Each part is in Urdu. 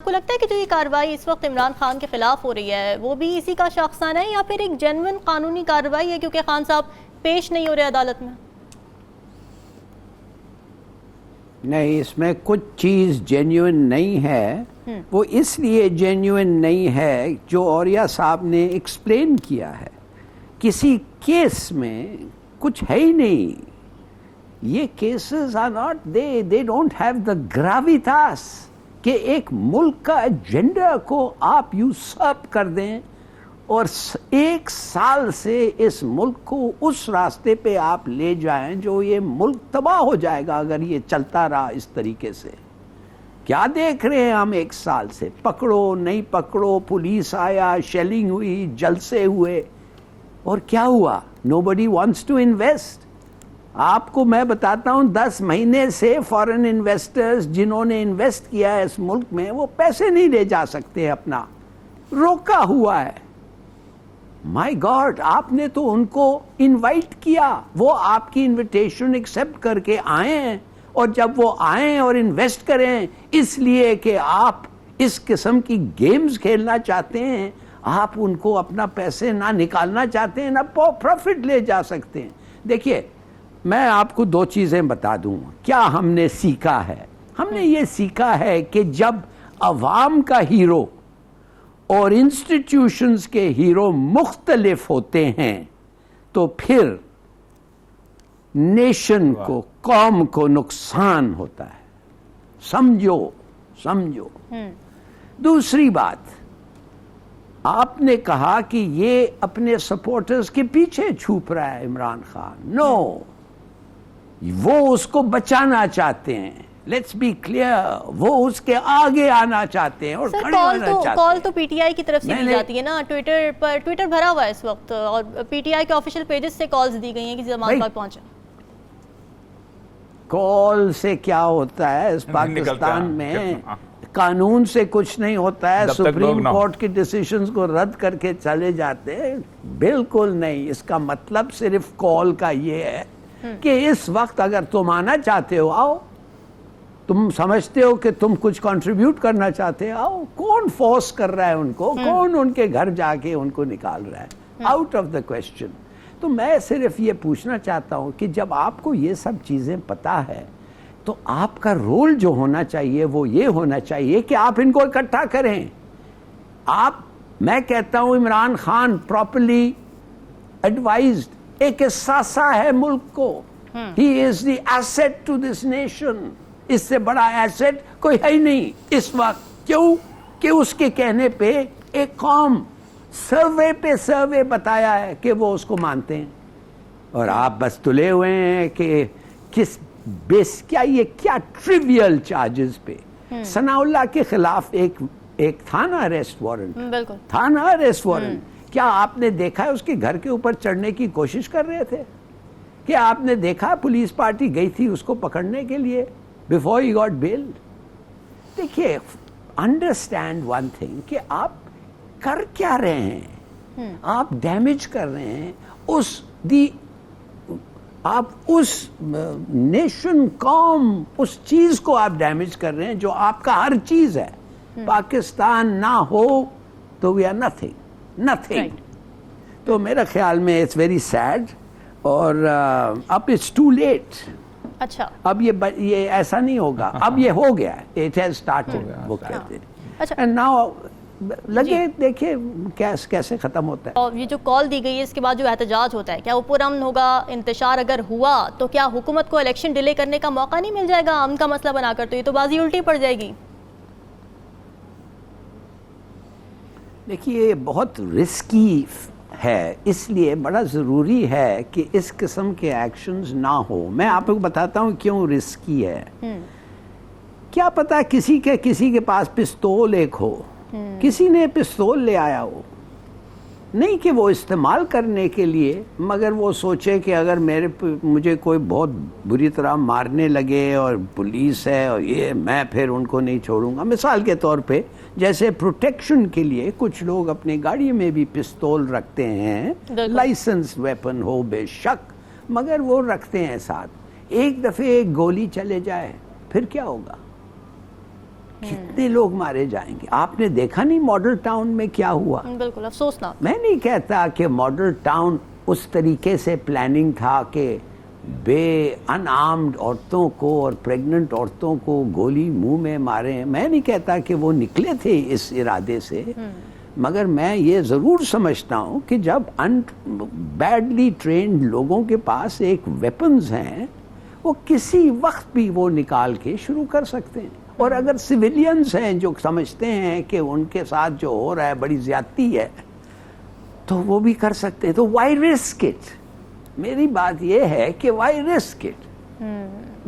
کو لگتا ہے کہ جو یہ کارروائی اس وقت عمران خان کے خلاف ہو رہی ہے وہ بھی اسی کا شاخسانہ ہے یا پھر ایک جینوئن قانونی کارروائی ہے کیونکہ خان صاحب پیش نہیں ہو رہے عدالت میں؟ نہیں، اس میں کچھ چیز جینیوئن نہیں ہے. وہ اس لیے جینیوئن نہیں ہے جو اوریہ صاحب نے ایکسپلین کیا ہے. کسی کیس میں کچھ ہے ہی نہیں. یہ cases are not they don't have the gravitas کہ ایک ملک کا ایجنڈا کو آپ یوسرپ کر دیں اور 1 سال سے اس ملک کو اس راستے پہ آپ لے جائیں جو یہ ملک تباہ ہو جائے گا اگر یہ چلتا رہا اس طریقے سے. کیا دیکھ رہے ہیں ہم 1 سال سے؟ پکڑو نہیں پکڑو، پولیس آیا، شیلنگ ہوئی، جلسے ہوئے، اور کیا ہوا؟ nobody wants to invest. آپ کو میں بتاتا ہوں 10 مہینے سے فورن انویسٹرز جنہوں نے انویسٹ کیا ہے اس ملک میں وہ پیسے نہیں لے جا سکتے، اپنا روکا ہوا ہے. مائی گاڈ، آپ نے تو ان کو انوائٹ کیا، وہ آپ کی انویٹیشن ایکسیپٹ کر کے آئے ہیں، اور جب وہ آئیں اور انویسٹ کریں اس لیے کہ آپ اس قسم کی گیمز کھیلنا چاہتے ہیں، آپ ان کو اپنا پیسے نہ نکالنا چاہتے ہیں نہ پروفٹ لے جا سکتے ہیں. دیکھیے میں آپ کو 2 چیزیں بتا دوں کیا ہم نے سیکھا ہے. ہم نے یہ سیکھا ہے کہ جب عوام کا ہیرو اور انسٹیٹیوشنز کے ہیرو مختلف ہوتے ہیں تو پھر نیشن کو، قوم کو نقصان ہوتا ہے. سمجھو. دوسری بات، آپ نے کہا کہ یہ اپنے سپورٹرز کے پیچھے چھپ رہا ہے عمران خان. نو، وہ اس کو بچانا چاہتے ہیں. لیٹس بی کلیئر، وہ اس کے آگے آنا چاہتے ہیں اور کھڑے ہونا چاہتے ہیں. کال تو پی ٹی آئی کی طرف سے دی جاتی ہے نا، ٹویٹر بھرا ہوا ہے اس وقت، اور پی ٹی آئی کے آفیشیل پیجز سے کالز دی گئی ہیں کہ زمان پاک پہنچے. کال سے کیا ہوتا ہے اس پاکستان میں؟ قانون سے کچھ نہیں ہوتا ہے. سپریم کورٹ کے ڈیسیشنز کو رد کر کے چلے جاتے ہیں؟ بالکل نہیں. اس کا مطلب صرف کال کا یہ ہے کہ اس وقت اگر تم آنا چاہتے ہو آؤ، تم سمجھتے ہو کہ تم کچھ کنٹریبیوٹ کرنا چاہتے ہو آؤ. کون فورس کر رہا ہے ان کو؟ کون ان کے گھر جا کے ان کو نکال رہا ہے؟ Out of the question. تو میں صرف یہ پوچھنا چاہتا ہوں کہ جب آپ کو یہ سب چیزیں پتہ ہے تو آپ کا رول جو ہونا چاہیے وہ یہ ہونا چاہیے کہ آپ ان کو اکٹھا کریں. میں کہتا ہوں عمران خان پراپرلی ایڈوائزڈ، ایک احساسہ ہے ملک کو. He is the asset to this nation. اس سے بڑا ایسٹ کوئی ہے ہی نہیں اس وقت. کیوں کہ اس کے کہنے پہ ایک قوم سروے پہ سروے بتایا ہے کہ وہ اس کو مانتے ہیں، اور آپ بس تلے ہوئے ہیں کہ کس بیس، کیا ٹریویل چارجز پہ. ثناء اللہ کے خلاف ایک تھانہ اریسٹ وارنٹ، تھانہ اریسٹ وارنٹ. کیا آپ نے دیکھا ہے اس کے گھر کے اوپر چڑھنے کی کوشش کر رہے تھے؟ کیا آپ نے دیکھا پولیس پارٹی گئی تھی اس کو پکڑنے کے لیے before he got bailed؟ دیکھیے، انڈرسٹینڈ ون تھنگ کہ آپ کر کیا رہے ہیں. آپ ڈیمیج کر رہے ہیں آپ اس نیشن، قوم، اس چیز کو آپ ڈیمیج کر رہے ہیں جو آپ کا ہر چیز ہے. پاکستان نہ ہو تو وی آر نتھنگ. تو میرا خیال میں اٹس ویری سیڈ، اور اب اٹس ٹو لیٹ. اچھا، اب یہ ایسا نہیں ہوگا. اب یہ ہو گیا، اٹ ہیز اسٹارٹڈ، وہ کہتے ہیں. اینڈ ناؤ لگے دیکھیں کیسے ختم ہوتا ہے. اور یہ جو کال دی گئی ہے اس کے بعد جو احتجاج ہوتا ہے، کیا وہ پرامن ہوگا؟ انتشار اگر ہوا تو کیا حکومت کو الیکشن ڈیلے کرنے کا موقع نہیں مل جائے گا امن کا مسئلہ بنا کر؟ تو یہ تو بازی الٹی پڑ جائے گی. دیکھیے بہت رسکی ہے، اس لیے بڑا ضروری ہے کہ اس قسم کے ایکشنز نہ ہو. میں آپ کو بتاتا ہوں کیوں رسکی ہے. کیا پتا کسی کے پاس پستول ایک ہو، کسی نے پستول لے آیا ہو، نہیں کہ وہ استعمال کرنے کے لیے، مگر وہ سوچے کہ اگر مجھے کوئی بہت بری طرح مارنے لگے اور پولیس ہے اور یہ، میں پھر ان کو نہیں چھوڑوں گا. مثال کے طور پہ جیسے پروٹیکشن کے لیے کچھ لوگ اپنی گاڑی میں بھی پستول رکھتے ہیں، لائسنس ویپن ہو بے شک، مگر وہ رکھتے ہیں ساتھ. ایک دفعہ ایک گولی چلے جائے پھر کیا ہوگا؟ کتنے لوگ مارے جائیں گے. آپ نے دیکھا نہیں ماڈل ٹاؤن میں کیا ہوا. بالکل افسوسناک. میں نہیں کہتا کہ ماڈل ٹاؤن اس طریقے سے پلاننگ تھا کہ بے ان آرمڈ عورتوں کو اور پریگننٹ عورتوں کو گولی منہ میں ماریں. میں نہیں کہتا کہ وہ نکلے تھے اس ارادے سے, مگر میں یہ ضرور سمجھتا ہوں کہ جب بیڈلی ٹرینڈ لوگوں کے پاس ایک ویپنز ہیں, وہ کسی وقت بھی وہ نکال کے شروع کر سکتے ہیں. اور اگر سویلینز ہیں جو سمجھتے ہیں کہ ان کے ساتھ جو ہو رہا ہے بڑی زیادتی ہے, تو وہ بھی کر سکتے ہیں. تو وائی رسک اٹ؟ میری بات یہ ہے کہ وائی رسک اٹ.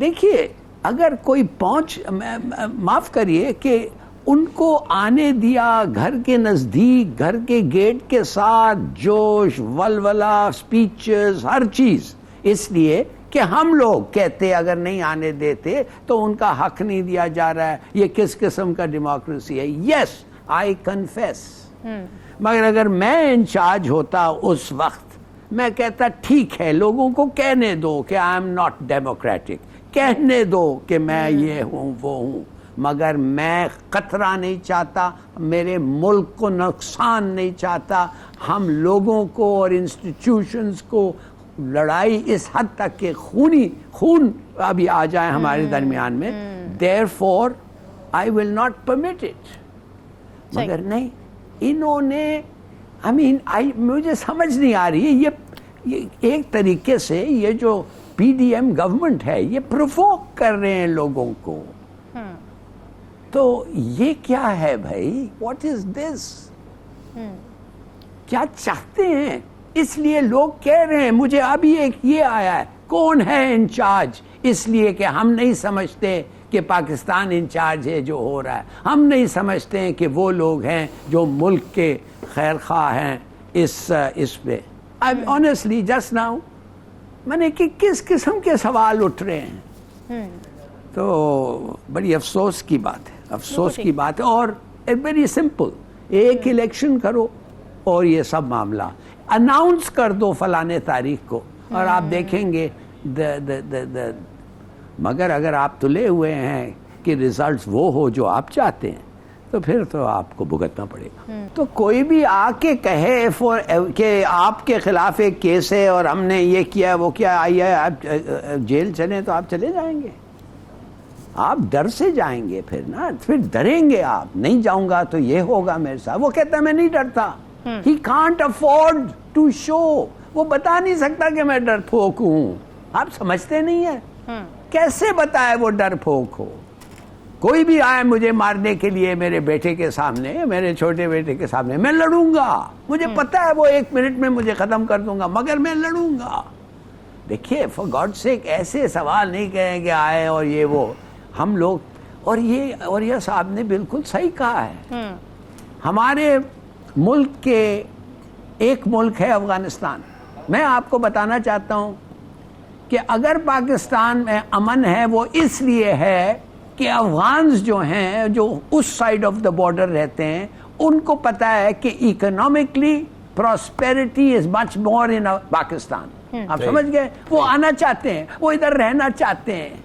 دیکھیے اگر کوئی معاف کریے کہ ان کو آنے دیا گھر کے نزدیک, گھر کے گیٹ کے ساتھ جوش ولولہ اسپیچز ہر چیز, اس لیے کہ ہم لوگ کہتے اگر نہیں آنے دیتے تو ان کا حق نہیں دیا جا رہا ہے, یہ کس قسم کا ڈیموکریسی ہے. یس آئی کنفیس. مگر اگر میں انچارج ہوتا اس وقت, میں کہتا ٹھیک ہے لوگوں کو کہنے دو کہ آئی ایم ناٹ ڈیموکریٹک, کہنے دو کہ میں یہ ہوں وہ ہوں, مگر میں خطرہ نہیں چاہتا, میرے ملک کو نقصان نہیں چاہتا, ہم لوگوں کو اور انسٹیٹیوشنز کو لڑائی اس حد تک کہ خون ابھی آ جائے ہمارے درمیان میں. therefore I will not permit it. مگر نہیں, انہوں نے مجھے سمجھ نہیں آ رہی ہے, یہ ایک طریقے سے یہ جو پی ڈی ایم گورنمنٹ ہے یہ پروووک کر رہے ہیں لوگوں کو. تو یہ کیا ہے بھائی, واٹ از دس؟ کیا چاہتے ہیں؟ اس لیے لوگ کہہ رہے ہیں, مجھے ابھی ایک یہ آیا ہے, کون ہے انچارج؟ اس لیے کہ ہم نہیں سمجھتے کہ پاکستان انچارج ہے جو ہو رہا ہے, ہم نہیں سمجھتے ہیں کہ وہ لوگ ہیں جو ملک کے خیر خواہ ہیں اس پہ. آنیسٹلی جسٹ ناؤ میں نے کہ کس قسم کے سوال اٹھ رہے ہیں. تو بڑی افسوس کی بات ہے, افسوس کی بات ہے. اور ویری سمپل, ایک الیکشن کرو اور یہ سب معاملہ اناؤنس کر دو فلانے تاریخ کو, اور آپ دیکھیں گے مگر اگر آپ تلے ہوئے ہیں کہ ریزلٹس وہ ہو جو آپ چاہتے ہیں, تو پھر تو آپ کو بھگتنا پڑے گا. تو کوئی بھی آ کے کہے کہ آپ کے خلاف ایک کیس ہے اور ہم نے یہ کیا وہ کیا, آئیے آپ جیل چلیں, تو آپ چلے جائیں گے, آپ ڈر سے جائیں گے پھر نا, پھر ڈریں گے آپ, نہیں جاؤں گا تو یہ ہوگا میرے ساتھ. وہ کہتا ہے میں نہیں ڈرتا, he can't afford to show, وہ بتا نہیں سکتا کہ میں ڈر پھوک ہوں. آپ سمجھتے نہیں ہیں, کیسے بتائے وہ ڈر پھوک ہو؟ کوئی بھی آئے مجھے مارنے کے لیے میرے بیٹے کے سامنے, میرے چھوٹے بیٹے کے سامنے, میں لڑوں گا, مجھے پتا ہے وہ 1 منٹ میں مجھے ختم کر دوں گا, مگر میں لڑوں گا. دیکھیے فار گاڈ سیک ایسے سوال نہیں کہیں کہ آئے اور یہ وہ ہم لوگ. اور یہ صاحب نے بالکل صحیح کہا ہے. ہمارے ملک کے ایک ملک ہے افغانستان. میں آپ کو بتانا چاہتا ہوں کہ اگر پاکستان میں امن ہے وہ اس لیے ہے کہ افغانز جو ہیں جو اس سائڈ آف دا بارڈر رہتے ہیں, ان کو پتا ہے کہ اکنامکلی پراسپیرٹی از مچ مور ان پاکستان. آپ سمجھ گئے, وہ آنا چاہتے ہیں, وہ ادھر رہنا چاہتے ہیں.